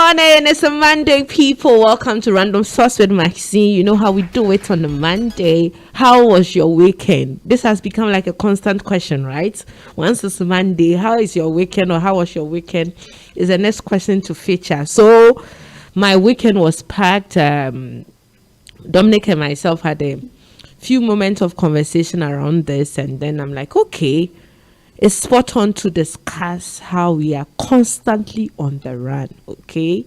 morning. It's a Monday, people. Welcome to Random Source with Maxine. You know how we do it on a Monday. How was your weekend? This has become like a constant question, right? Once it's Monday, how is your weekend or how was your weekend is the next question to feature. So my weekend was packed. Dominic and myself had a few moments of conversation around this, and then I'm like, okay, it's spot on to discuss how we are constantly on the run, okay?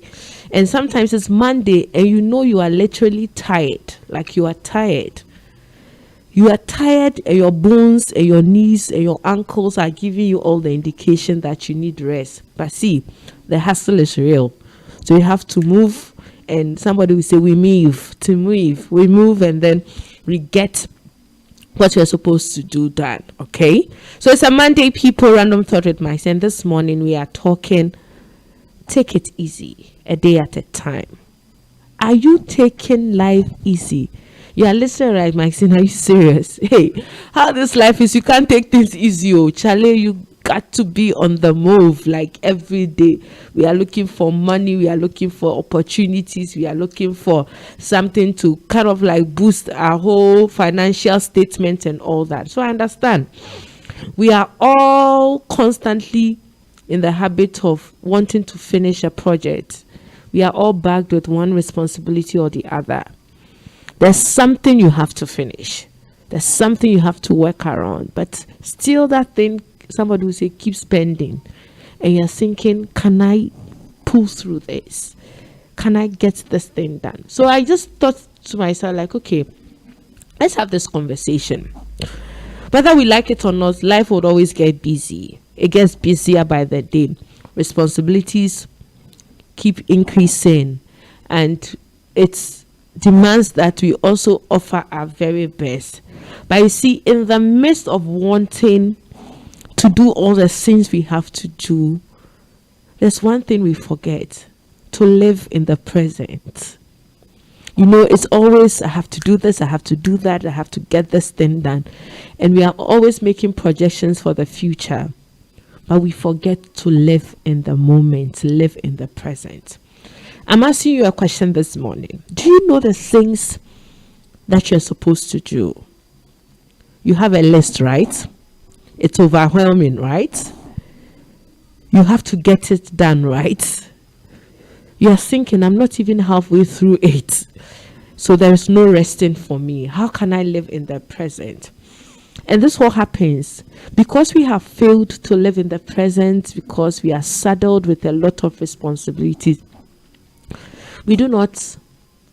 And sometimes it's Monday and you know you are literally tired, like you are tired. You are tired and your bones and your knees and your ankles are giving you all the indication that you need rest. But see, the hustle is real. So you have to move, and somebody will say, we move, and then we get what you're supposed to do done. Okay, so it's a Monday, people. Random thought with myself. This morning we are talking, take it easy, a day at a time. Are you taking life easy? You are listening, right, Maxine? Are you serious? Hey, how this life is, you can't take things easy. Oh Charlie, you got to be on the move like every day. We are looking for money, we are looking for opportunities, we are looking for something to kind of like boost our whole financial statement and all that. So I understand we are all constantly in the habit of wanting to finish a project. We are all bagged with one responsibility or the other. There's something you have to finish, there's something you have to work around, but still that thing, somebody will say, keep spending, and you're thinking, can I pull through this? Can I get this thing done? So I just thought to myself, like, okay, let's have this conversation. Whether we like it or not, life would always get busy. It gets busier by the day. Responsibilities keep increasing, and it demands that we also offer our very best. But you see, in the midst of wanting to do all the things we have to do, there's one thing we forget: to live in the present. You know, it's always, I have to do this, I have to do that, I have to get this thing done. And we are always making projections for the future, but we forget to live in the moment, live in the present. I'm asking you a question this morning. Do you know the things that you're supposed to do? You have a list, right? It's overwhelming, right? You have to get it done, right? You're thinking, I'm not even halfway through it, so there is no resting for me. How can I live in the present? And this what happens because we have failed to live in the present, because we are saddled with a lot of responsibilities. We do not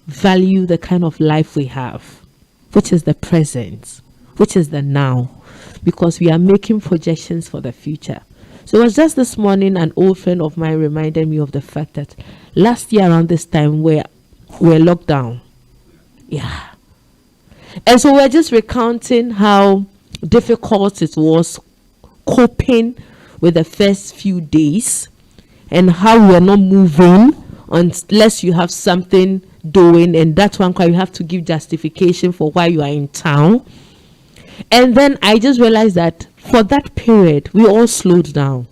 value the kind of life we have, which is the present, which is the now, because we are making projections for the future. So it was just this morning, an old friend of mine reminded me of the fact that last year around this time we're locked down. Yeah. And so we're just recounting how difficult it was coping with the first few days, and how we're not moving unless you have something doing, and that's one why you have to give justification for why you are in town. And then I just realized that for that period, we all slowed down.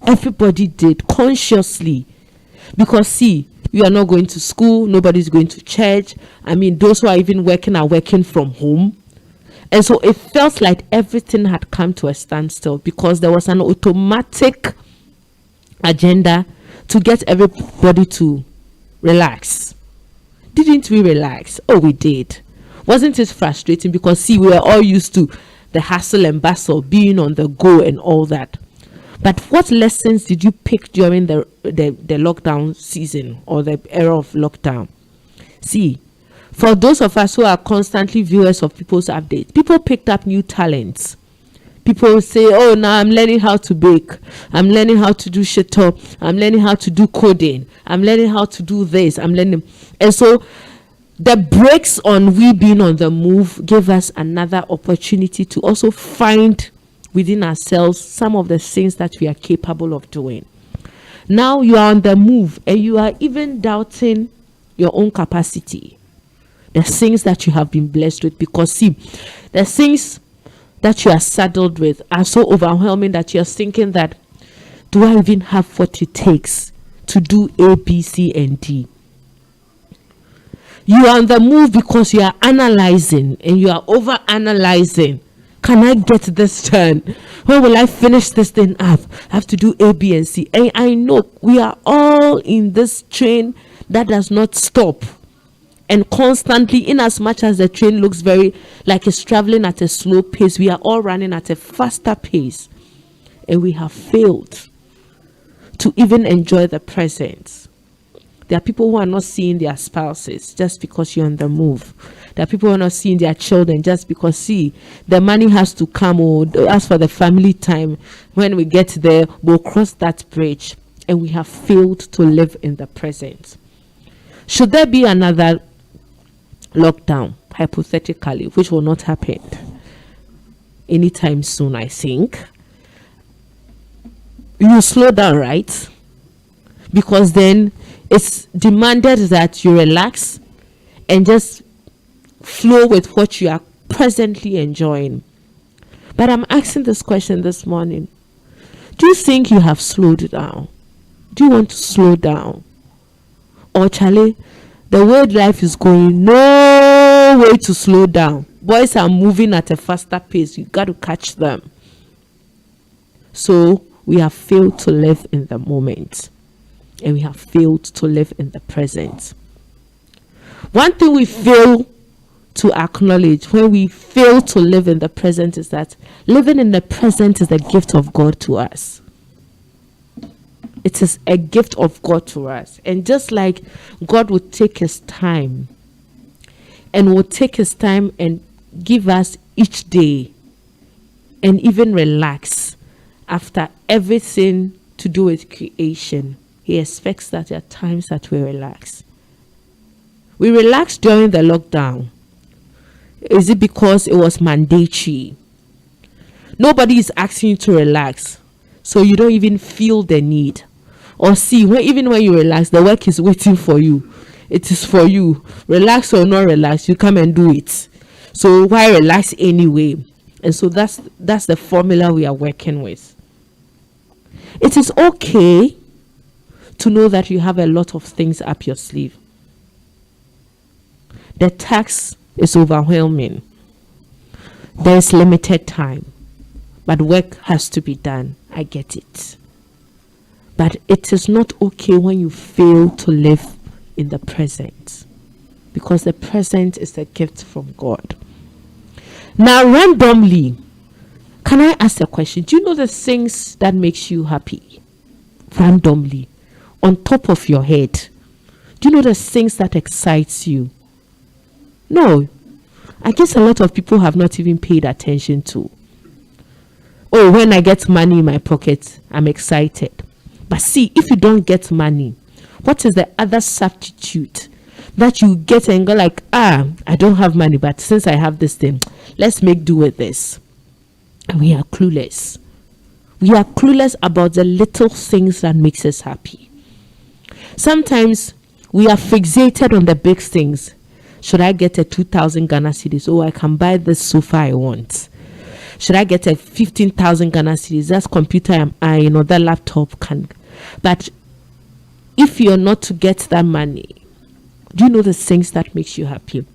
Everybody did, consciously. Because see, you are not going to school, nobody's going to church. I mean, those who are even working are working from home. And so it felt like everything had come to a standstill, because there was an automatic agenda to get everybody to relax. Didn't we relax? Oh, we did. Wasn't it frustrating? Because see, we were all used to the hustle and bustle, being on the go and all that. But what lessons did you pick during the lockdown season, or the era of lockdown? See, for those of us who are constantly viewers of people's updates, people picked up new talents. People say, oh, now I'm learning how to bake, I'm learning how to do shito, I'm learning how to do coding, I'm learning how to do this, I'm learning. And so the breaks on we being on the move gave us another opportunity to also find within ourselves some of the things that we are capable of doing. Now you are on the move and you are even doubting your own capacity, the things that you have been blessed with, because see, the things that you are saddled with are so overwhelming that you're thinking that, do I even have what it takes to do A, B, C, and D. You are on the move because you are analyzing and you are over analyzing. Can I get this done? When will I finish this thing up? I have to do A, B, and C. And I know we are all in this train that does not stop. And constantly, in as much as the train looks very like it's traveling at a slow pace, we are all running at a faster pace. And we have failed to even enjoy the present. There are people who are not seeing their spouses just because you're on the move. There are people who are not seeing their children just because, see, the money has to come, or as for the family time, when we get there, we'll cross that bridge. And we have failed to live in the present. Should there be another lockdown, hypothetically, which will not happen anytime soon, I think, you slow down, right? Because then it's demanded that you relax and just flow with what you are presently enjoying. But I'm asking this question this morning. Do you think you have slowed down? Do you want to slow down? Or Charlie, the way life is going, no way to slow down. Boys are moving at a faster pace. You got to catch them. So we have failed to live in the moment. And we have failed to live in the present. One thing we fail to acknowledge when we fail to live in the present is that living in the present is a gift of God to us. It is a gift of God to us. And just like God would take his time and give us each day and even relax after everything to do with creation, he expects that there are times that we relax. We relaxed during the lockdown. Is it because it was mandatory? Nobody is asking you to relax, so you don't even feel the need. Or see, even when you relax, the work is waiting for you. It is for you. Relax or not relax, you come and do it. So why relax anyway? And so that's the formula we are working with. It is okay to know that you have a lot of things up your sleeve. The task is overwhelming. There is limited time, but work has to be done. I get it. But it is not okay when you fail to live in the present, because the present is a gift from God. Now, randomly, can I ask a question? Do you know the things that makes you happy? Randomly, on top of your head. Do you know the things that excites you? No. I guess a lot of people have not even paid attention to. Oh, when I get money in my pocket, I'm excited. But see, if you don't get money, what is the other substitute that you get and go like, I don't have money, but since I have this thing, let's make do with this. And we are clueless. We are clueless about the little things that makes us happy. Sometimes we are fixated on the big things. Should I get a 2,000 Ghana cedis? Oh, I can buy this sofa I want. Should I get a 15,000 Ghana cedis? That's computer that laptop can. But if you're not to get that money, do you know the things that makes you happy?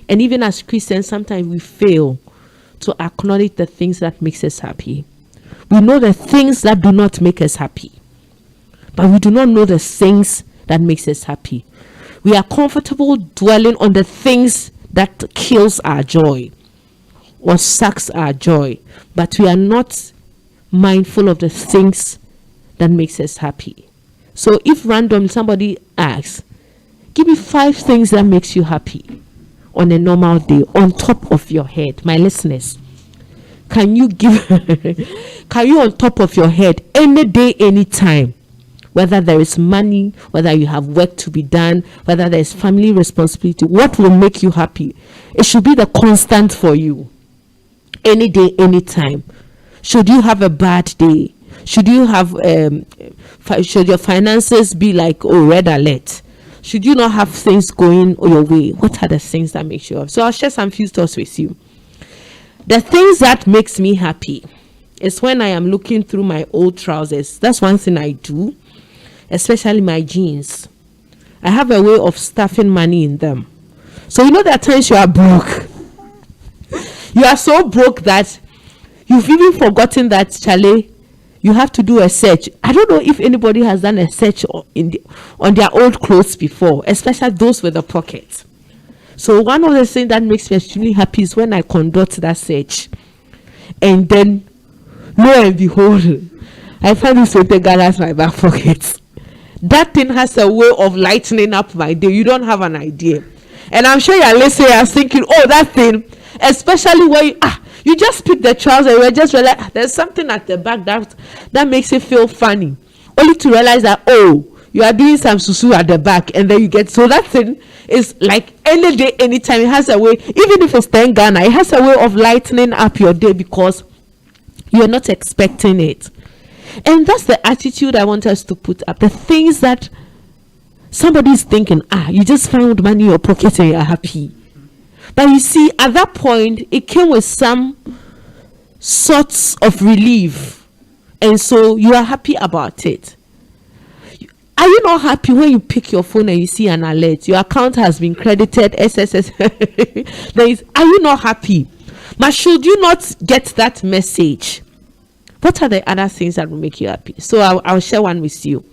And even as Christians, sometimes we fail to acknowledge the things that makes us happy. We know the things that do not make us happy, but we do not know the things that makes us happy. We are comfortable dwelling on the things that kills our joy or sucks our joy, but we are not mindful of the things that makes us happy. So if randomly somebody asks, give me 5 things that makes you happy on a normal day, on top of your head, my listeners, can you on top of your head, any day, any time, whether there is money, whether you have work to be done, whether there is family responsibility, what will make you happy? It should be the constant for you. Any day, any time. Should you have a bad day? Should you have should your finances be like red alert? Should you not have things going your way? What are the things that make you happy? So I'll share some few thoughts with you. The things that makes me happy is when I am looking through my old trousers. That's one thing I do. especially my jeans. I have a way of stuffing money in them. So you know there are times you are broke. You are so broke that you've even forgotten that, Charlie, you have to do a search. I don't know if anybody has done a search on their old clothes before, especially those with the pockets. So one of the things that makes me extremely happy is when I conduct that search. And then, lo and behold, I find this with the Ghana's my back pocket. That thing has a way of lightening up my day. You don't have an idea. And I'm sure you're listening, you're thinking, oh, that thing, especially when you just pick the trouser, you just realize there's something at the back that makes it feel funny. Only to realize that, oh, you are doing some susu at the back, and then you get, so that thing is like any day, anytime. It has a way, even if it's 10 Ghana, it has a way of lightening up your day because you're not expecting it. And that's the attitude I want us to put up. The things that somebody's thinking, you just found money in your pocket and you're happy. But you see, at that point, it came with some sorts of relief. And so you are happy about it. Are you not happy when you pick your phone and you see an alert? Your account has been credited, SSS. Are you not happy? But should you not get that message? What are the other things that will make you happy? So I'll share one with you.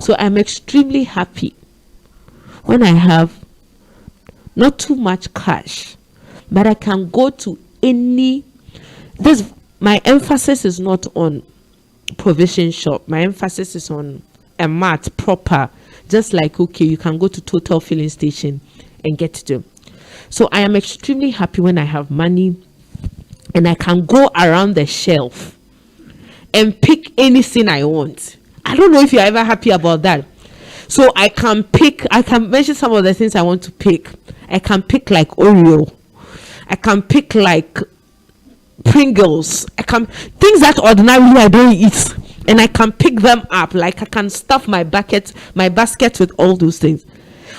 So I'm extremely happy when I have not too much cash, but I can go to my emphasis is not on provision shop. My emphasis is on a mart proper, just like, okay, you can go to Total filling station and get them. So I am extremely happy when I have money and I can go around the shelf and pick anything I want. I don't know if you're ever happy about that. So I can mention some of the things I want to pick. I can pick like Oreo. I can pick like Pringles. Things that ordinarily I don't eat. And I can pick them up. Like I can stuff my basket with all those things.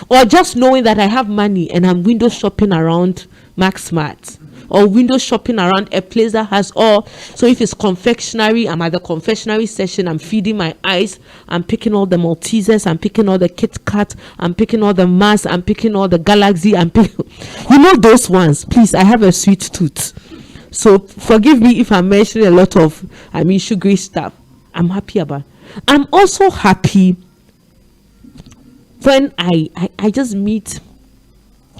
Or just knowing that I have money and I'm window shopping around Max Mart. Or window shopping around a place that has all. So if it's confectionery, I'm at the confectionery section, I'm feeding my eyes, I'm picking all the Maltesers, I'm picking all the Kit Kat, I'm picking all the Mars, I'm picking all the Galaxy, you know those ones. Please, I have a sweet tooth. So forgive me if I'm mentioning a lot of, sugary stuff. I'm happy about. I'm also happy when I just meet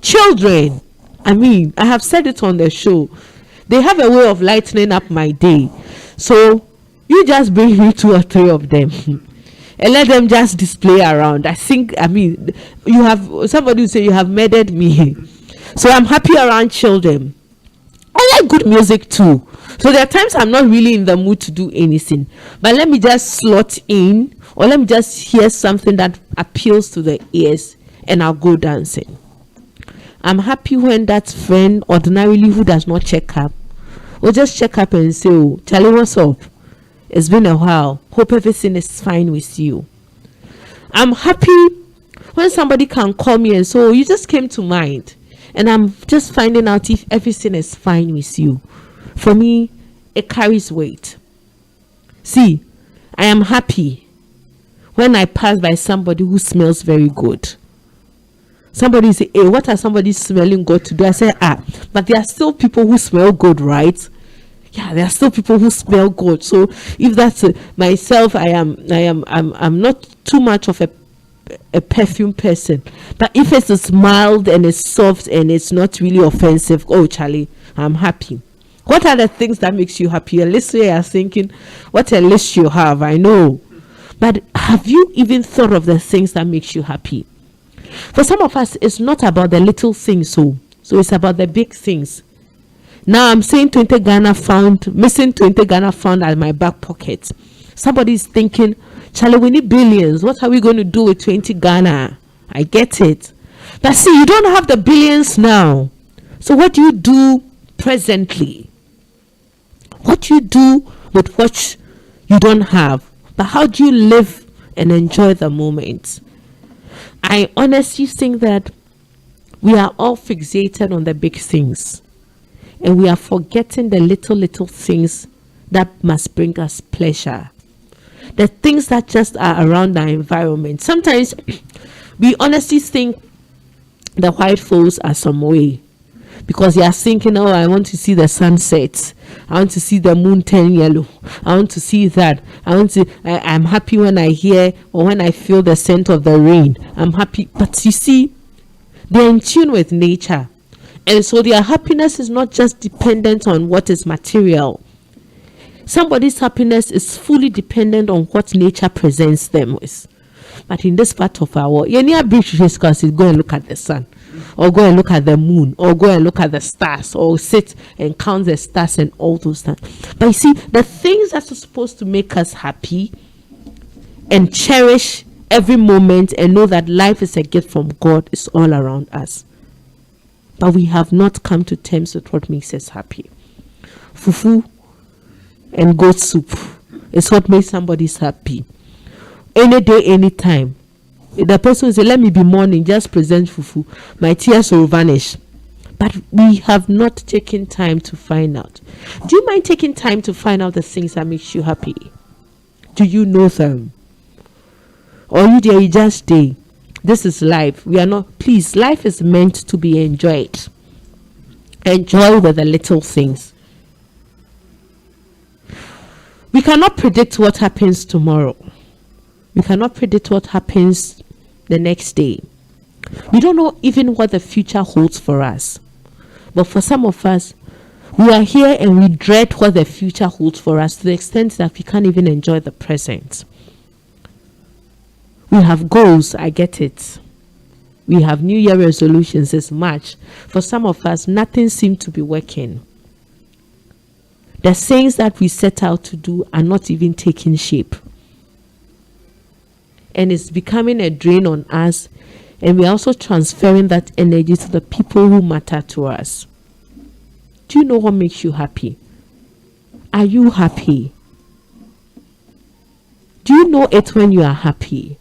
children. I have said it on the show. They have a way of lightening up my day. So you just bring me 2 or 3 of them and let them just display around. You have somebody will say you have murdered me. So I'm happy around children. I like good music too. So there are times I'm not really in the mood to do anything. But let me just slot in, or let me just hear something that appeals to the ears, and I'll go dancing. I'm happy when that friend, ordinarily who does not check up, will just check up and say, oh, Charlie, what's up? It's been a while. Hope everything is fine with you. I'm happy when somebody can call me and say, oh, you just came to mind. And I'm just finding out if everything is fine with you. For me, it carries weight. See, I am happy when I pass by somebody who smells very good. Somebody say, hey, what are somebody smelling good to do? I say, but there are still people who smell good, right? Yeah, there are still people who smell good. So if that's myself, I'm not too much of a perfume person. But if it's mild and it's soft and it's not really offensive, oh Charlie, I'm happy. What are the things that makes you happy? At least you are thinking, what a list you have, I know. But have you even thought of the things that makes you happy? For some of us, it's not about the little things, so it's about the big things. Now I'm saying 20 Ghana found, missing 20 Ghana found at my back pocket. Somebody's thinking, Charlie, we need billions. What are we going to do with 20 Ghana? I get it. But see, you don't have the billions now. So what do you do presently? What do you do with what you don't have? But how do you live and enjoy the moment? I honestly think that we are all fixated on the big things. And we are forgetting the little things that must bring us pleasure. the things that just are around our environment. Sometimes we honestly think the white folks are some way, because they are thinking, oh, I want to see the sunset, I want to see the moon turn yellow, I want to see that, I'm happy when I hear or when I feel the scent of the rain. I'm happy. But you see, they're in tune with nature, and so their happiness is not just dependent on what is material. Somebody's happiness is fully dependent on what nature presents them with. But in this part of our world, you need a bridge to go and look at the sun, or go and look at the moon, or go and look at the stars, or sit and count the stars and all those things. But you see, the things that are supposed to make us happy and cherish every moment and know that life is a gift from God is all around us. But we have not come to terms with what makes us happy. Fufu and goat soup is what makes somebody happy. Any day, anytime. The person will say, let me be mourning, just present fufu, my tears will vanish. But we have not taken time to find out. Do you mind taking time to find out the things that makes you happy? Do you know them? Or you just stay? This is life. We are not, please, life is meant to be enjoyed. Enjoy with the little things. We cannot predict what happens tomorrow. We cannot predict what happens the next day. We don't know even what the future holds for us. But for some of us, we are here and we dread what the future holds for us to the extent that we can't even enjoy the present. We have goals, I get it. We have New Year resolutions this March. For some of us, nothing seems to be working. The things that we set out to do are not even taking shape. And it's becoming a drain on us. And we're also transferring that energy to the people who matter to us. Do you know what makes you happy? Are you happy? Do you know it when you are happy?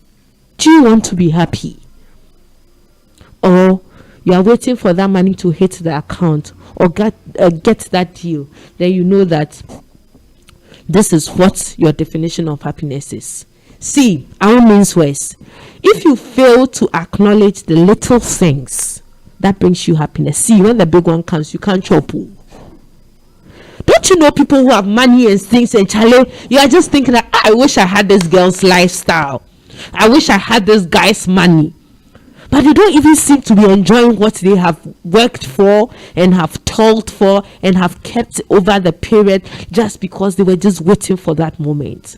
Do you want to be happy? Or you are waiting for that money to hit the account or get that deal? Then you know that this is what your definition of happiness is. See, our means worse. If you fail to acknowledge the little things that brings you happiness, see, when the big one comes, you can't chop. Don't you know people who have money and things, and Charlie, you are just thinking that I wish I had this girl's lifestyle. I wish I had this guy's money. But they don't even seem to be enjoying what they have worked for and have toiled for and have kept over the period just because they were just waiting for that moment.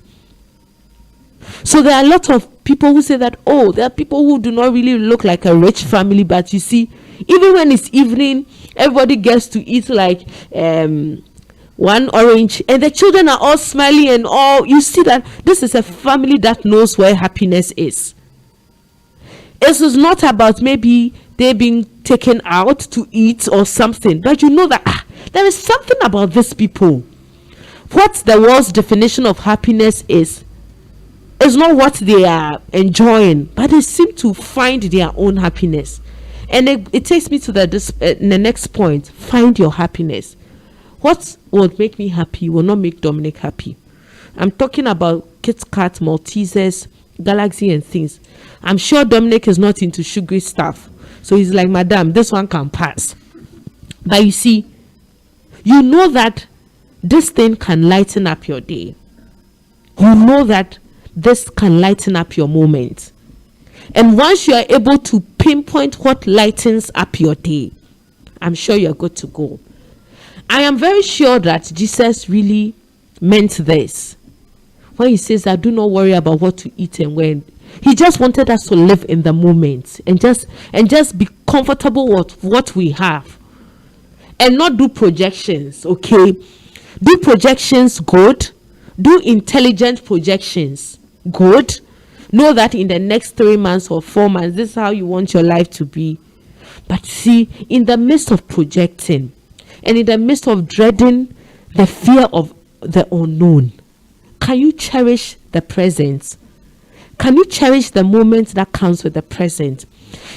So there are a lot of people who say that, oh, there are people who do not really look like a rich family, but you see, even when it's evening, everybody gets to eat like one orange and the children are all smiling and all. You see that this is a family that knows where happiness is. It is not about maybe they being taken out to eat or something, but you know that there is something about these people. What the world's definition of happiness is not what they are enjoying, but they seem to find their own happiness. And it takes me to the next point. Find your happiness. What would make me happy will not make Dominic happy. I'm talking about Kit Kat, Maltesers, Galaxy and things. I'm sure Dominic is not into sugary stuff. So he's like, Madam, this one can pass. But you see, you know that this thing can lighten up your day. You know that this can lighten up your moment. And once you are able to pinpoint what lightens up your day, I'm sure you're good to go. I am very sure that Jesus really meant this when he says that do not worry about what to eat and when. He just wanted us to live in the moment and just be comfortable with what we have and not do projections. Okay, do projections, good. Do intelligent projections, good. Know that in the next 3 months or 4 months, this is how you want your life to be. But see, in the midst of projecting and in the midst of dreading the fear of the unknown, can you cherish the present? Can you cherish the moment that comes with the present?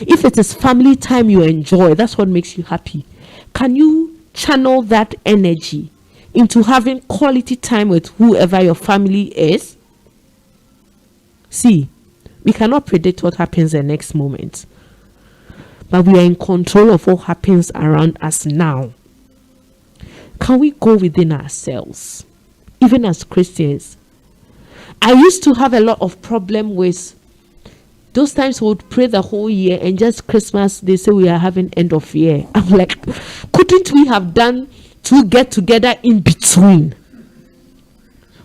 If it is family time you enjoy, that's what makes you happy. Can you channel that energy into having quality time with whoever your family is? See, we cannot predict what happens the next moment, but we are in control of what happens around us now. Can we go within ourselves, even as Christians? I used to have a lot of problem with those times we would pray the whole year, and just Christmas they say we are having end of year. I'm like, couldn't we have done to get together in between?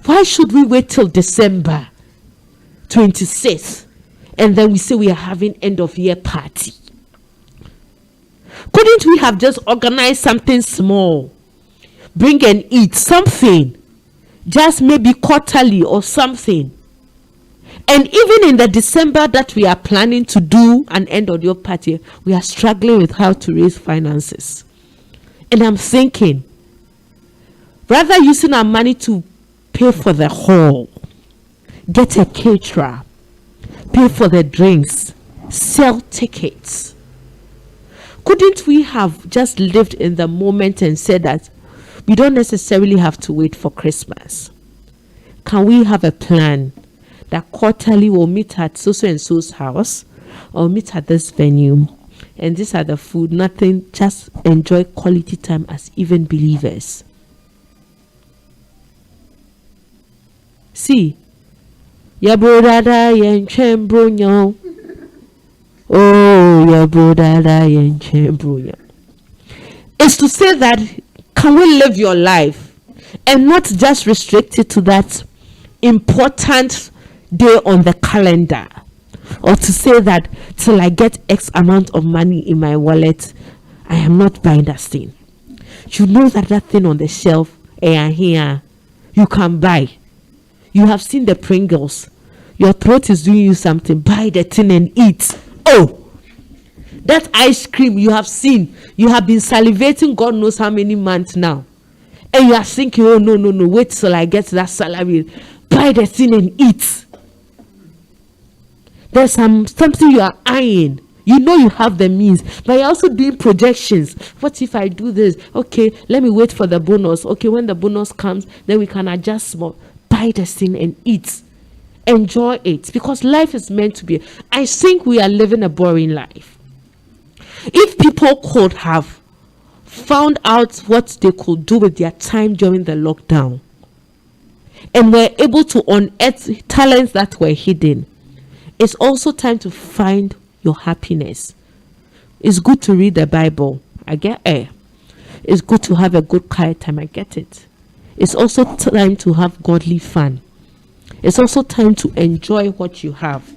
Why should we wait till December 26th and then we say we are having end of year party? Couldn't we have just organized something small, bring and eat something, just maybe quarterly or something? And even in the December that we are planning to do an end of year party, we are struggling with how to raise finances. And I'm thinking, rather using our money to pay for the hall, get a caterer, pay for the drinks, sell tickets, couldn't we have just lived in the moment and said that we don't necessarily have to wait for Christmas? Can we have a plan that quarterly we'll meet at so and so's house, or meet at this venue, and these are the food, nothing, just enjoy quality time as even believers? See, ya brodada yen chembronyo. Oh, ya brodada yen chembronyo. It's to say that, can we live your life and not just restrict it to that important day on the calendar, or to say that till I get X amount of money in my wallet, I am not buying that thing. You know that that thing on the shelf, here, you can buy. You have seen the Pringles. Your throat is doing you something. Buy the thing and eat. Oh, that ice cream you have seen. You have been salivating God knows how many months now. And you are thinking, oh, no, wait till I get that salary. Buy the thing and eat. There's something you are eyeing. You know you have the means, but you're also doing projections. What if I do this? Okay, let me wait for the bonus. Okay, when the bonus comes, then we can adjust more. Buy the thing and eat. Enjoy it, because life is meant to be. I think we are living a boring life. If people could have found out what they could do with their time during the lockdown, and were able to unearth talents that were hidden, it's also time to find your happiness. It's good to read the Bible. I get it. It's good to have a good quiet time. I get it. It's also time to have godly fun. It's also time to enjoy what you have.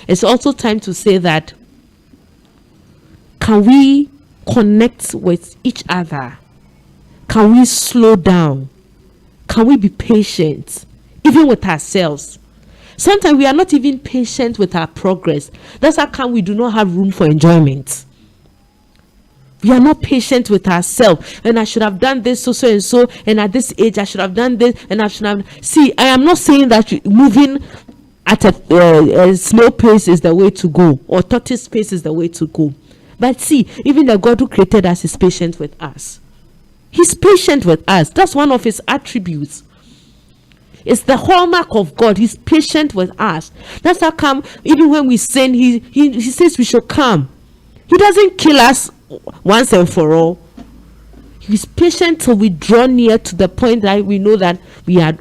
It's also time to say that, can we connect with each other? Can we slow down? Can we be patient, even with ourselves? Sometimes we are not even patient with our progress. That's how come we do not have room for enjoyment. We are not patient with ourselves. And I should have done this so and so. And at this age, I should have done this. And I should have. See, I am not saying that moving at a slow pace is the way to go, or tortoise pace is the way to go. But see, even the God who created us is patient with us. He's patient with us. That's one of his attributes. It's the hallmark of God. He's patient with us. That's how come even when we sin, he says we should come. He doesn't kill us once and for all. He's patient till we draw near to the point that we know that we are.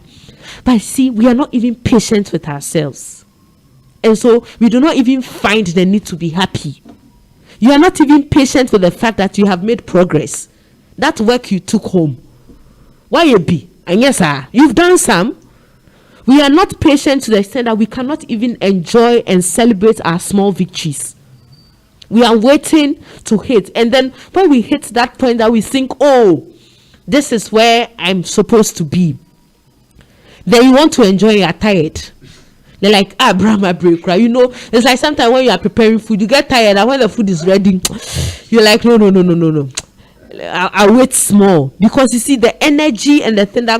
But see, we are not even patient with ourselves. And so we do not even find the need to be happy. You are not even patient with the fact that you have made progress. That work you took home. Why you be? And yes, sir, you've done some. We are not patient to the extent that we cannot even enjoy and celebrate our small victories. We are waiting to hit. And then when we hit that point that we think, oh, this is where I'm supposed to be, then you want to enjoy, you are tired. They're like, Brahma break, right? You know, it's like sometimes when you are preparing food, you get tired, and when the food is ready, you're like, no. I'll wait small. Because you see, the energy and the thing that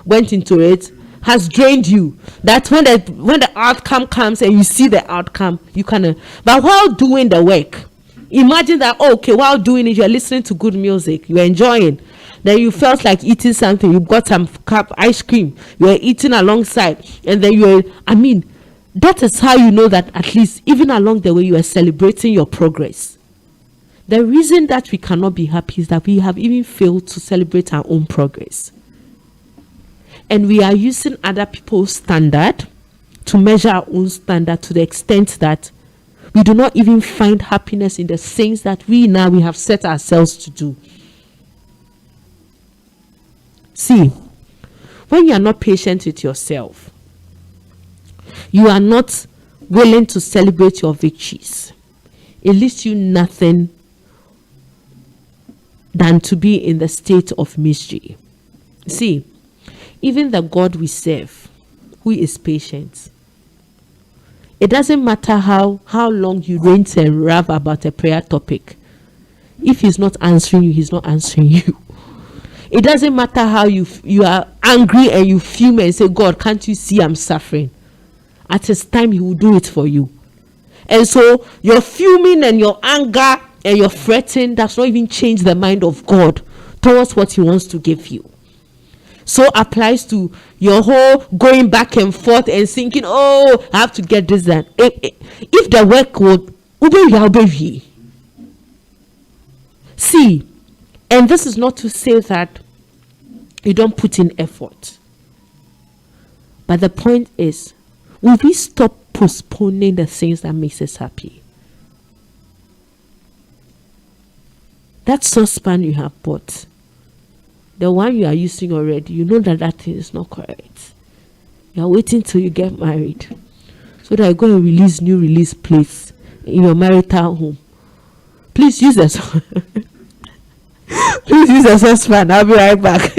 went into it has drained you. That when the outcome comes and you see the outcome, you can. But while doing the work, imagine that, while doing it, you're listening to good music, you're enjoying. Then you felt like eating something, you got some cup ice cream, you're eating alongside, and then That is how you know that at least even along the way you are celebrating your progress. The reason that we cannot be happy is that we have even failed to celebrate our own progress. And we are using other people's standard to measure our own standard to the extent that we do not even find happiness in the things that we have set ourselves to do. See, when you are not patient with yourself, you are not willing to celebrate your victories, it leaves you nothing than to be in the state of misery. See, even the God we serve, who is patient, it doesn't matter how long you rant and rave about a prayer topic. If he's not answering you, he's not answering you. It doesn't matter how you are angry and you fume and say, God, can't you see I'm suffering? At his time, he will do it for you. And so your fuming and your anger and your fretting does not even change the mind of God towards what he wants to give you. So applies to your whole going back and forth and thinking, oh, I have to get this done. If the work would obey. See, and this is not to say that you don't put in effort. But the point is, will we stop postponing the things that makes us happy? That saucepan you have bought, the one you are using already, you know that thing is not correct. You are waiting till you get married so that you're going to release new release plates in your marital home. Please use this. Please use the saucepan. I'll be right back.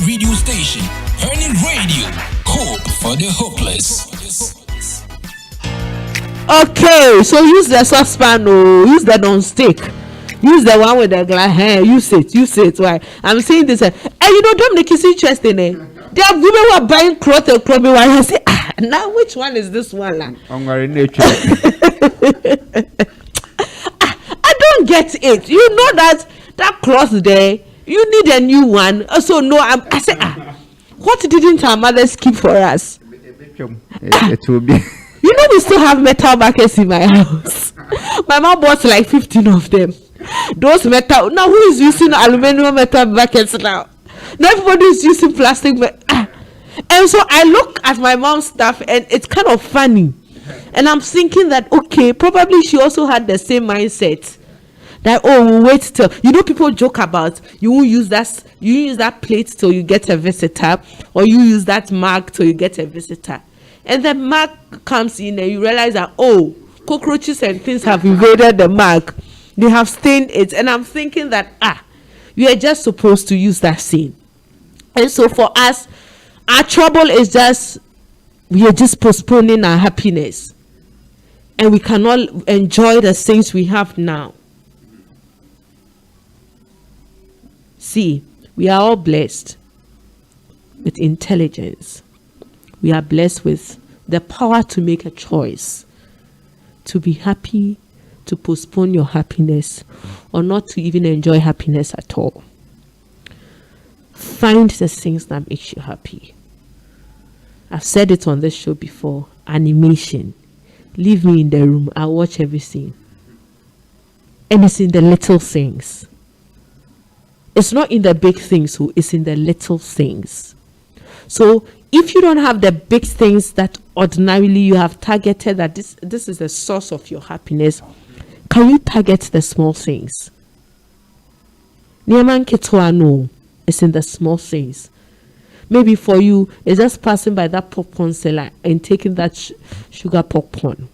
Radio station, PenyGh, hope for the hopeless. Okay, so use the saucepan, use the non-stick, use the one with the glass hair, use it. Why? I'm saying this, and Dominic is interesting. There are women who are buying cloth and clothing. While I say, now which one is this one? I don't get it. You know that cloth there. You need a new one. So no, I said, what didn't our mothers keep for us? It will be. We still have metal buckets in my house. My mom bought like 15 of them. Those metal. Now who is using aluminum metal buckets now? Now everybody is using plastic. And so I look at my mom's stuff and it's kind of funny. And I'm thinking that, okay, probably she also had the same mindset. That we'll wait till people joke about you won't use that plate till you get a visitor, or you use that mug till you get a visitor, and the mug comes in and you realize that cockroaches and things have invaded the mug, they have stained it, and I'm thinking that you are just supposed to use that scene. And so for us, our trouble is just we are just postponing our happiness, and we cannot enjoy the things we have now. See, we are all blessed with intelligence. We are blessed with the power to make a choice, to be happy, to postpone your happiness, or not to even enjoy happiness at all. Find the things that makes you happy. I've said it on this show before. Animation. Leave me in the room. I'll watch everything. And it's in the little things. It's not in the big things, it's in the little things. So if you don't have the big things that ordinarily you have targeted, that this is the source of your happiness, can you target the small things? Niaman ketwa no, it's in the small things. Maybe for you, it's just passing by that popcorn seller and taking that sugar popcorn.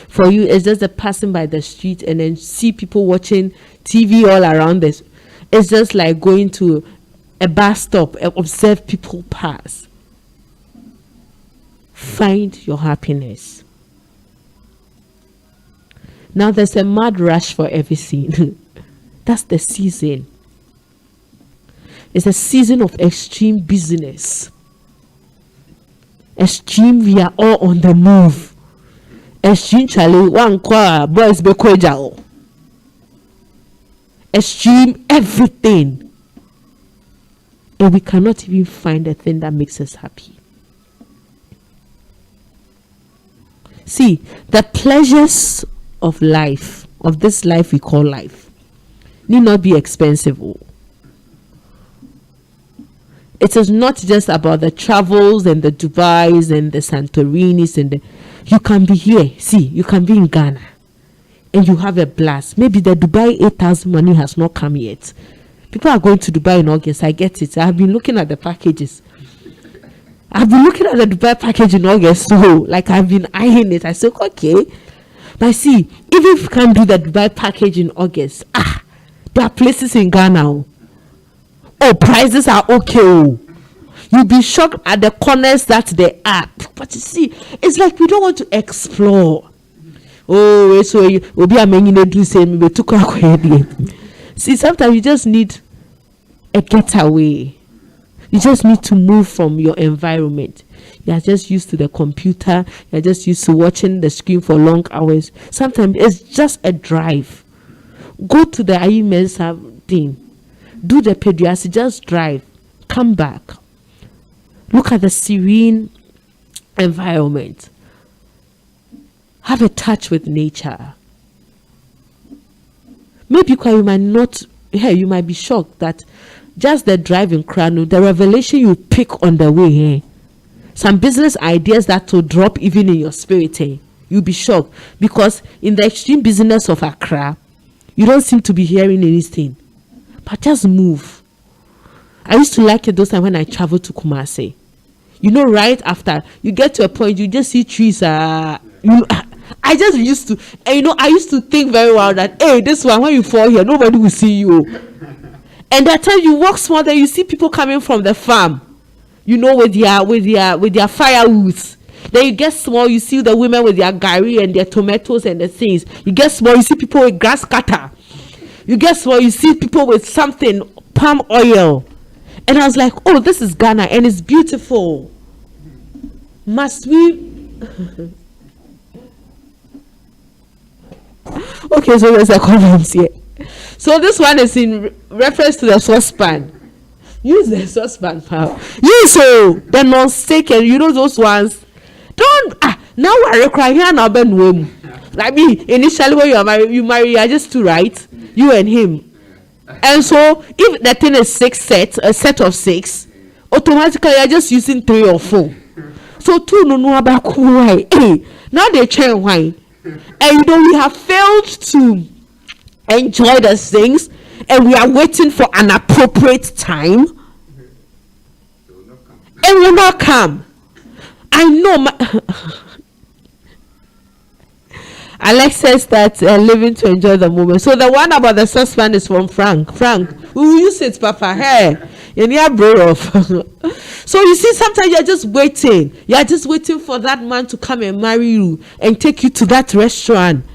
For you, it's just the passing by the street and then see people watching TV all around this. It's just like going to a bus stop and observe people pass. Find your happiness. Now there's a mad rush for everything. That's the season. It's a season of extreme business. Extreme, we are all on the move. Extreme Charlie, one qua boys be kwejao. Extreme everything. And we cannot even find a thing that makes us happy. See, the pleasures of life, of this life we call life, need not be expensive. It is not just about the travels and the Dubais and the Santorinis and you can be here. See, you can be in Ghana and you have a blast. Maybe the Dubai 8,000 money has not come yet. People are going to Dubai in August. I get it. I have been looking at the packages. I've been looking at the Dubai package in August, so like I've been eyeing it. I said, okay. But see, even if you can't do the Dubai package in August, there are places in Ghana. Oh, prices are okay. Oh. You'll be shocked at the corners that they are. But you see, it's like we don't want to explore. Oh, so you will be a man in do same. See, sometimes you just need a getaway. You just need to move from your environment. You are just used to the computer. You are just used to watching the screen for long hours. Sometimes it's just a drive. Go to the IMS thing. Do the pediatrics. Just drive. Come back. Look at the serene environment. Have a touch with nature. Maybe you might not. You might be shocked that just the driving crown, the revelation you pick on the way, some business ideas that will drop even in your spirit, you'll be shocked because in the extreme business of Accra, you don't seem to be hearing anything. But just move. I used to like it those times when I traveled to Kumasi. You know, right after you get to a point, you just see trees. I just used to, and I used to think very well that, hey, this one, when you fall here, nobody will see you. And that time you walk small, then you see people coming from the farm, with their firewoods. Then you get small, you see the women with their gari and their tomatoes and the things. You get small, you see people with grass cutter. You get small, you see people with something, palm oil. And I was like, oh, this is Ghana and it's beautiful. Must we? Okay, so there's a columns here. So this one is in reference to the saucepan. Use the saucepan, pal. Use the non-stick and those ones. Don't now I require here now ben womb. Like me, initially when you marry, are just two, right? You and him. And so if the thing is a set of 6, automatically you're just using 3 or 4. So 2 no about why. Now they change why. And we have failed to enjoy the things and we are waiting for an appropriate time. It will not come. I know Alex says that living to enjoy the moment. So the one about the suspense is from Frank. Frank, who you sit, Papa? Hey, in your bro. So you see, sometimes you're just waiting. You're just waiting for that man to come and marry you and take you to that restaurant.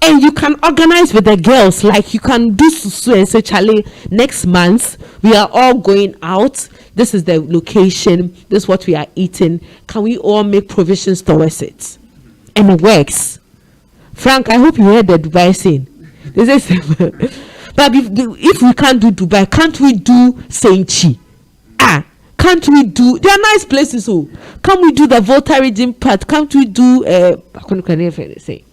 And you can organize with the girls, like you can do susu and say, Charlie, next month we are all going out. This is the location. This is what we are eating. Can we all make provisions towards it? And it works. Frank, I hope you heard the Dubai scene. This is, but if we can't do Dubai, can't we do Saint-Chi? Can't we do? They are nice places. So can't we do the Volta region part? Can't we do? Say.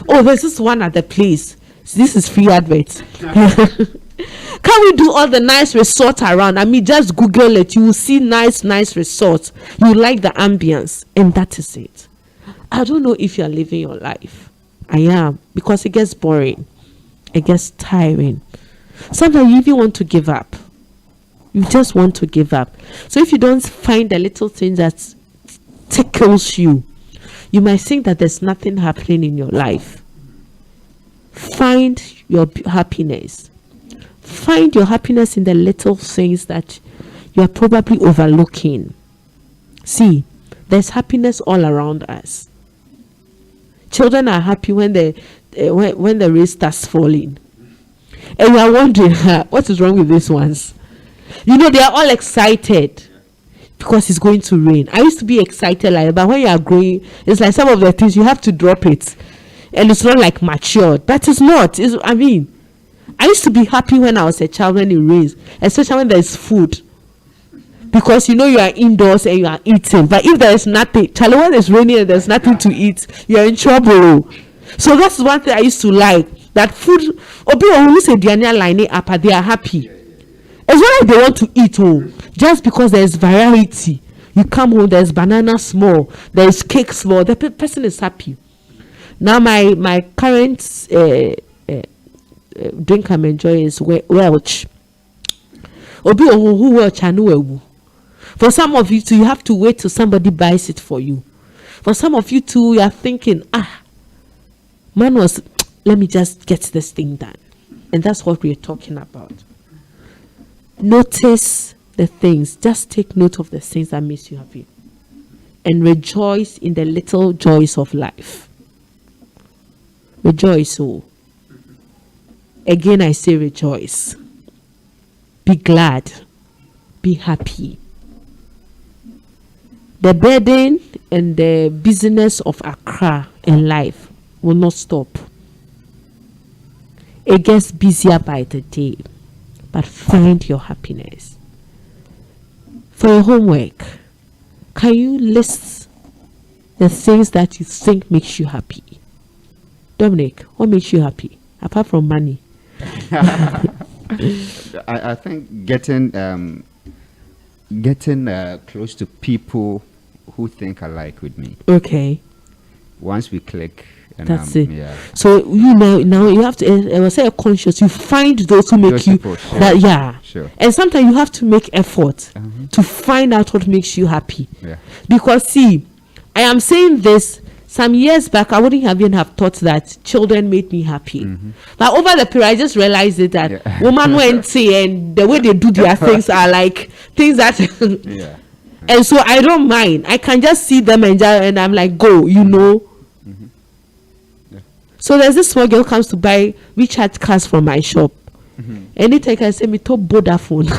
Oh, there's this one at the place. This is free advert. Can we do all the nice resorts around? I mean, just Google it. You will see nice resorts. You like the ambience, and that is it. I don't know if you are living your life. I am, because it gets boring. It gets tiring. Sometimes you even want to give up. You just want to give up. So if you don't find the little thing that tickles you, you might think that there's nothing happening in your life. Find your happiness. Find your happiness in the little things that you are probably overlooking. See, there's happiness all around us. Children are happy when when the rain starts falling, and you are wondering what is wrong with these ones. You know, they are all excited because it's going to rain. I used to be excited like that, but when you are growing, it's like some of the things you have to drop it, and it's not like matured. But it's not. I mean, I used to be happy when I was a child when it rains, especially when there's food, because you know you are indoors and you are eating. But if there is nothing, Charlie, when it's raining and there's nothing to eat, you are in trouble. So that's one thing I used to like. That food, obi who say Diana line up, they are happy. It's not like they want to eat just because there's variety. You come home, there's banana small, there's cake small, the person is happy. Now my current drink I'm enjoying is Welch. Obi who Welch and who. For some of you too, you have to wait till somebody buys it for you. For some of you too, you are thinking, let me just get this thing done. And that's what we're talking about. Notice the things. Just take note of the things that makes you happy. And rejoice in the little joys of life. Rejoice. Again, I say rejoice. Be glad. Be happy. The burden and the business of Accra and life will not stop. It gets busier by the day, but find your happiness. For your homework, can you list the things that you think makes you happy? Dominic, what makes you happy apart from money? I think getting close to people who think alike with me. Okay. Once we click. And that's it. Yeah. So you now you have to. I will say conscious. You find those who make you people, sure. that. Yeah. Sure. And sometimes you have to make effort to find out what makes you happy. Yeah. Because see, I am saying this. Some years back, I wouldn't even have thought that children made me happy. But over the period, I just realized it that woman went and the way they do their things are like things that. Yeah. And so I don't mind. I can just see them and I'm like, go, you know. So there's this small girl comes to buy recharge cards from my shop. Anytime I say me to Vodafone.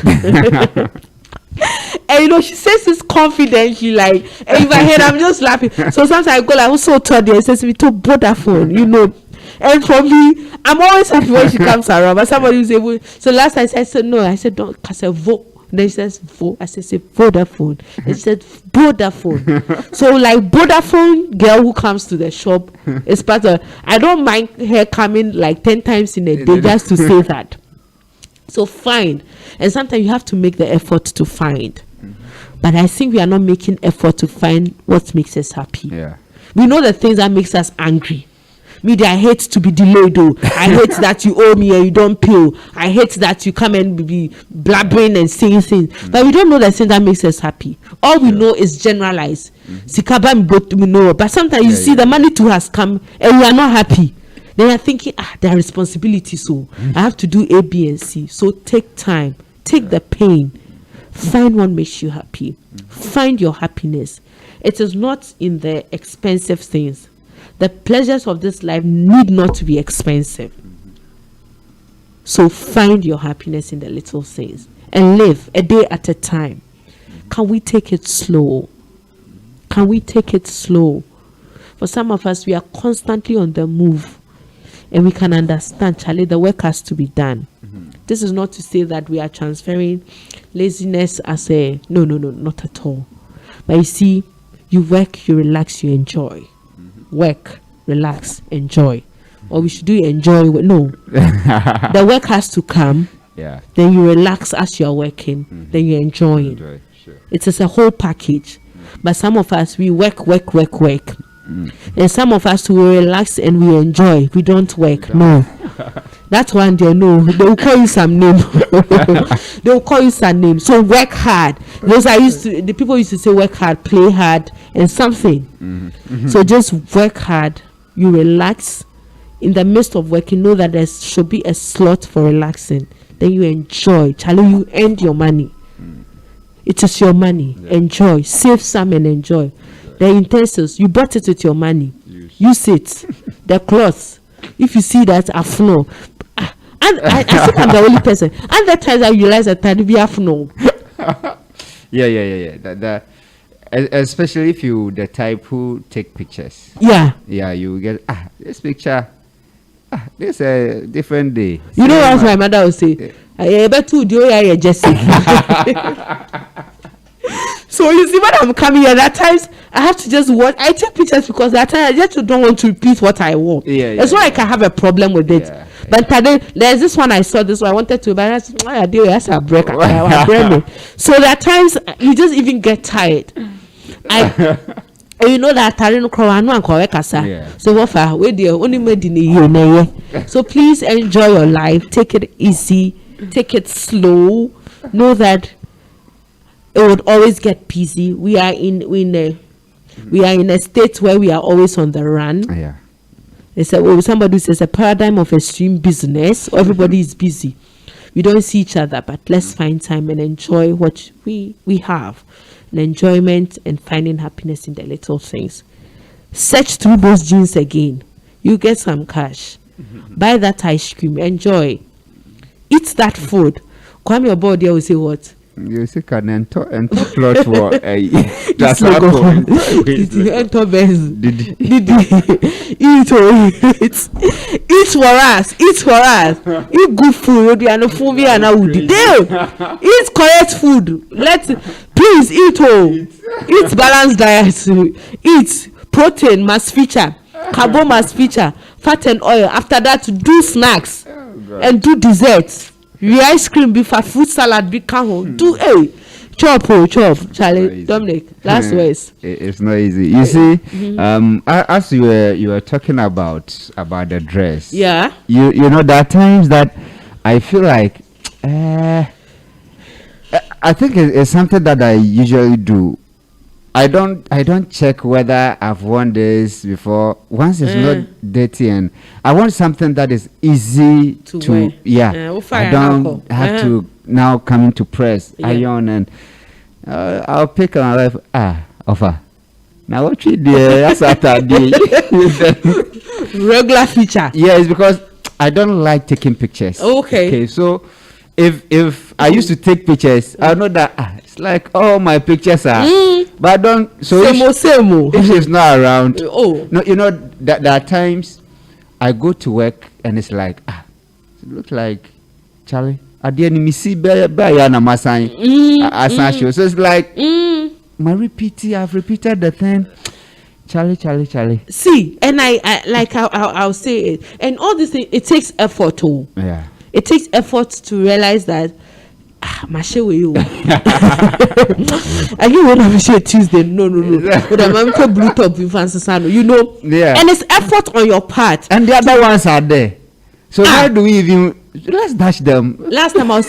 And you know, she says this confidently, like, and in my head I'm just laughing. So sometimes I go like, I'm so tired. She says me to Vodafone, you know. And for me, I'm always happy when she comes around. But somebody will say, well, so last time I said no. I said don't. I said vote. Then she says vo. I said say Vodafone. And she said Vodafone. So like Vodafone girl who comes to the shop is part of. I don't mind her coming like 10 times in a day just to say that. So find, and sometimes you have to make the effort to find. But I think we are not making effort to find what makes us happy. Yeah. We know the things that makes us angry. Me, I hate to be delayed. I hate that you owe me and you don't pay. I hate that you come and be blabbering and saying things. But we don't know the thing that makes us happy. All we know is generalized. We know, but sometimes you see the money too has come and we are not happy. Then you're thinking, there are responsibilities, so I have to do A, B, and C. So take time, take the pain, find what makes you happy, find your happiness. It is not in the expensive things. The pleasures of this life need not to be expensive. So find your happiness in the little things and live a day at a time. Can we take it slow? Can we take it slow? For some of us, we are constantly on the move. And we can understand, Charlie, the work has to be done. This is not to say that we are transferring laziness as a, no, not at all. But you see, you work, you relax, you enjoy. Work, relax, enjoy. Or we should do enjoy. No. The work has to come. Yeah. Then you relax as you're working. Then you enjoy it. Sure. It is a whole package. But some of us, we work. And some of us will relax and we enjoy. We don't work. No. That one they know. They will call you some name. They will call you some name. So work hard. The people used to say work hard, play hard, and something. So just work hard. You relax. In the midst of working, know that there should be a slot for relaxing. Then you enjoy. Charlie, you earned your money. It is your money. Enjoy. Save some and enjoy. The utensils, you bought it with your money. Use it. The clothes, If you see that afno, and I think I'm the only person. And that times I realize that I be afno. Yeah. That especially if you the type who take pictures. Yeah. Yeah, you get this picture. This a different day. You know what my mother would say? I bet to do ya Jesse. So you see when I'm coming here, at times I have to just watch. I take pictures because at times I just don't want to repeat what I want. That's why I can have a problem with it. Yeah, but today there's this one I saw. This one I wanted to, but that's a break. So there are times you just even get tired. You know that I don't know. So what for? We the only made in a So please enjoy your life. Take it easy. Take it slow. Know that it would always get busy. We are in a state where we are always on the run. Yeah. They said, somebody says a paradigm of extreme business. Everybody is busy. We don't see each other, but let's find time and enjoy what we have. And enjoyment and finding happiness in the little things. Search through those jeans again. You get some cash. Buy that ice cream. Enjoy. Eat that food. Come your body will say what? You see, can enter plot war. That's enter best. Did eat for us. Eat good food. You are no food. We are now eat correct food. Please eat Eat balanced diet. Eat protein must feature. Carbo must feature. Fat and oil. After that, do snacks and do desserts. Ice cream before fruit salad be can do chop Charlie Dominic last words. It's not easy. You see, as you were talking about the dress. Yeah. You know there are times that I feel like I think it's something that I usually do. I don't check whether I've worn this before. Once it's not dirty, and I want something that is easy to I don't have to now come into press iron and I'll pick on my life. Offer. Now what you do? That's Saturday. Regular feature. Yeah, it's because I don't like taking pictures. Okay, so if I used to take pictures, I know that it's like all my pictures are, but I don't. So if she's not around, no, you know that there are times I go to work and it's like it looks like Charlie. At the end, me see Bayana Masai show. So it's like my repeating. I've repeated the thing. Charlie. See, and I'll say it, and all this thing it takes effort too. Yeah. It takes effort to realize that my show you. I give one share Tuesday. No. But I'm for blue top in Francis, you know. Yeah. And it's effort on your part. And the other ones are there. So how do we even let's dash them? Last time I was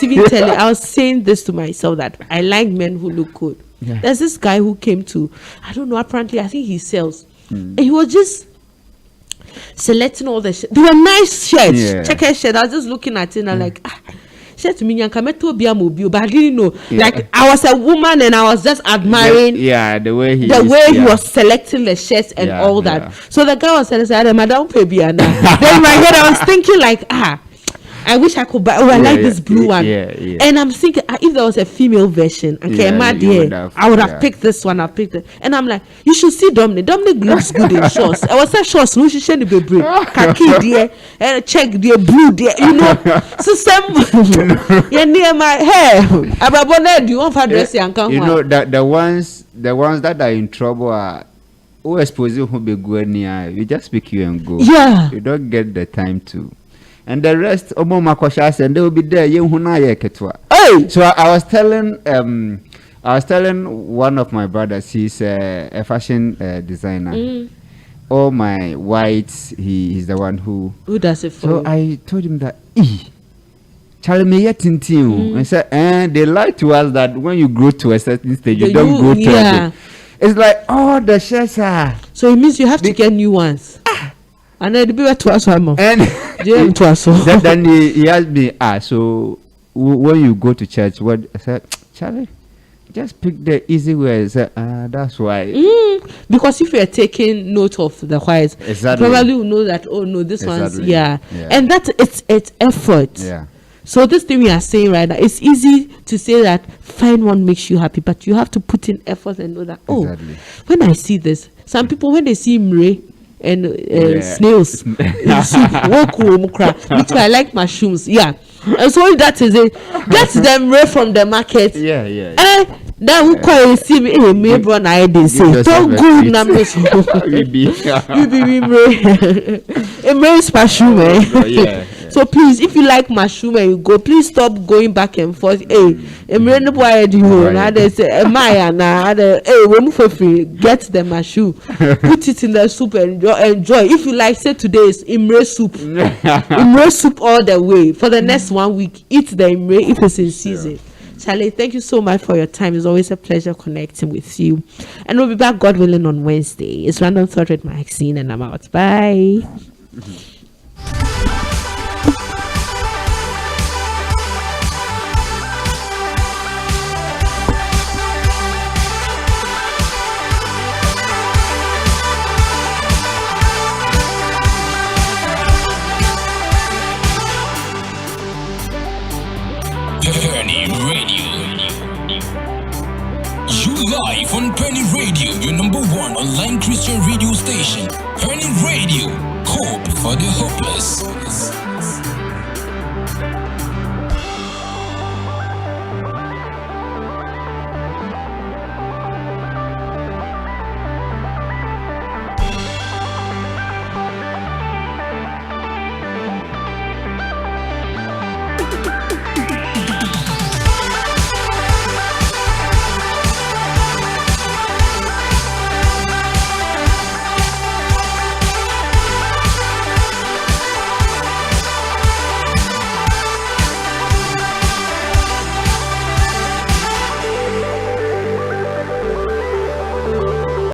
saying this to myself that I like men who look good. Yeah. There's this guy who came to, I don't know, apparently I think he sells. And he was just selecting all the shirts. They were nice shirts. Check his shirt. I was just looking at it and I'm like, shirt to me, but I didn't know. Like I was a woman and I was just admiring the way he was selecting the shirts and all that. So the guy was saying, Madam Pebiana. Then in my head I was thinking like, I wish I could buy. I like this blue one. And I'm thinking, if there was a female version, I would have picked this one. I picked it, and I'm like, you should see Dominic. Dominic looks good in shorts. I was saying shorts. No, she shouldn't be blue. Khaki there, and check the blue there. You know, system. You're near my hair. Do you want for dress? You know that the ones that are in trouble are. Who expose you who be going near? You just pick you and go. Yeah. You don't get the time to. And the rest, Omo Makoshas, and they will be there. Hey! So I was telling one of my brothers, he's a fashion designer. All my whites, he's the one who does it for. So I told him that, Charlie may yet I said, they lie to us that when you grow to a certain stage, you don't go to it. It's like, the shirts are. So it means you have to get new ones. And then be to us one more. And then he asked me, so when you go to church, what I said, Charlie, just pick the easy way. That's why. Because if you are taking note of the whites, exactly, you probably will know that. Oh no, this exactly. one's and that's it's effort. Yeah. So this thing we are saying right now, it's easy to say that find one makes you happy, but you have to put in effort and know that. Exactly. When I see this, some people when they see mre and snails, which I like mushrooms. Yeah. And so that is it. Get them right from the market. Yeah. That will call see me. Hey, me bro, I didn't say. Don't go numbers. You be mushroom. Yeah. So please, if you like mushroom and you go, please stop going back and forth. Hey, no boy do you? Now they say, Maya now. Hey, when for free, get the mushroom, put it in the soup and enjoy. If you like, say today is imre soup, imre soup all the way for the next 1 week. Eat the imre if it's in season. Charlie, thank you so much for your time. It's always a pleasure connecting with you. And we'll be back, God willing, on Wednesday. It's Random Thought with Maxine, and I'm out. Bye. Peny Radio. You live on Peny Radio, your number one online Christian radio station. Peny Radio, hope for the hopeless.